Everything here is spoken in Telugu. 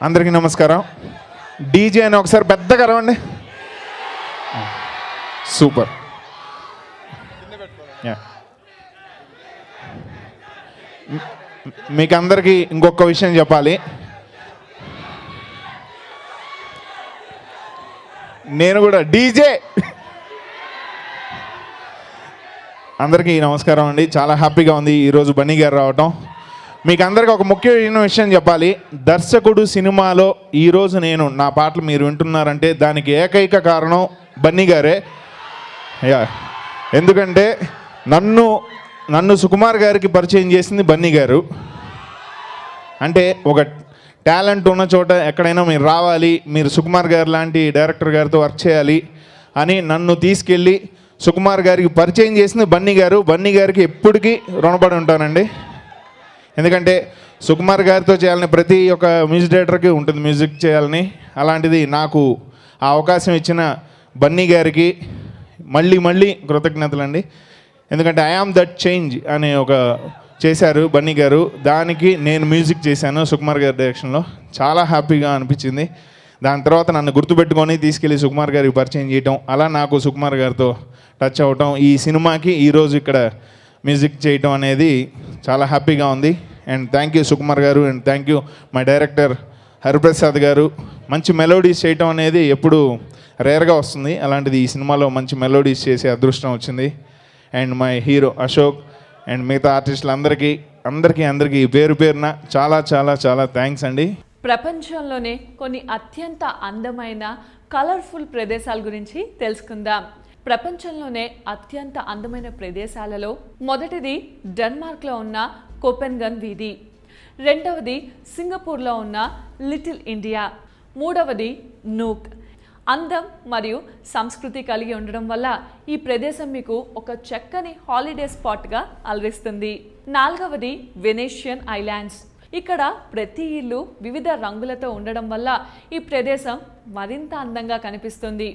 అందరికీ నమస్కారం. డీజే అని ఒకసారి పెద్దగా అరవండి. సూపర్. మీకు అందరికీ ఇంకొక విషయం చెప్పాలి. నేను కూడా డీజే. అందరికీ నమస్కారం అండి. చాలా హ్యాపీగా ఉంది ఈరోజు బన్నీ గారు రావటం. మీకు అందరికీ ఒక ముఖ్యమైన విషయం చెప్పాలి. దర్శకుడు సినిమాలో ఈరోజు నేను నా పాటలు మీరు వింటున్నారంటే దానికి ఏకైక కారణం బన్నీ గారే. ఎందుకంటే నన్ను సుకుమార్ గారికి పరిచయం చేసింది బన్నీ గారు. అంటే ఒక టాలెంట్ ఉన్న చోట ఎక్కడైనా మీరు రావాలి, మీరు సుకుమార్ గారు లాంటి డైరెక్టర్ గారితో వర్క్ చేయాలి అని నన్ను తీసుకెళ్ళి సుకుమార్ గారికి పరిచయం చేసింది బన్నీ గారు. బన్నీ గారికి ఎప్పటికీ రుణపడి ఉంటానండి. ఎందుకంటే సుకుమార్ గారితో చేయాలని ప్రతి ఒక్క మ్యూజిక్ డైరెక్టర్కి ఉంటుంది, మ్యూజిక్ చేయాలని. అలాంటిది నాకు ఆ అవకాశం ఇచ్చిన బన్నీ గారికి మళ్ళీ కృతజ్ఞతలు అండి. ఎందుకంటే ఐ యామ్ దట్ చేంజ్ అనే ఒక చేశారు బన్నీ గారు. దానికి నేను మ్యూజిక్ చేశాను సుకుమార్ గారి డైరెక్షన్లో. చాలా హ్యాపీగా అనిపించింది. దాని తర్వాత నన్ను గుర్తుపెట్టుకొని తీసుకెళ్ళి సుకుమార్ గారికి పరిచయం చేయటం, అలా నాకు సుకుమార్ గారితో టచ్ అవ్వటం, ఈ సినిమాకి ఈరోజు ఇక్కడ మ్యూజిక్ చేయటం అనేది చాలా హ్యాపీగా ఉంది. అండ్ థ్యాంక్ యూ సుకుమార్ గారు. And thank you my director Hariprasad గారు. మంచి మెలోడీస్ చేయటం అనేది ఎప్పుడు రేర్గా వస్తుంది. అలాంటిది ఈ సినిమాలో మంచి మెలోడీస్ చేసే అదృష్టం వచ్చింది. And my hero Ashok and మిగతా ఆర్టిస్టులు అందరికీ పేరున చాలా చాలా చాలా థ్యాంక్స్ అండి. ప్రపంచంలోనే కొన్ని అత్యంత అందమైన కలర్ఫుల్ ప్రదేశాల గురించి తెలుసుకుందాం. ప్రపంచంలోనే అత్యంత అందమైన ప్రదేశాలలో మొదటిది డెన్మార్క్లో ఉన్న కోపెన్గన్ వీధి, రెండవది సింగపూర్లో ఉన్న లిటిల్ ఇండియా, మూడవది నూక్. అందం మరియు సంస్కృతి కలిగి ఉండడం వల్ల ఈ ప్రదేశం మీకు ఒక చక్కని హాలిడే స్పాట్గా అలరిస్తుంది. నాలుగవది వెనేషియన్ ఐలాండ్స్. ఇక్కడ ప్రతి ఇల్లు వివిధ రంగులతో ఉండడం వల్ల ఈ ప్రదేశం మరింత అందంగా కనిపిస్తుంది.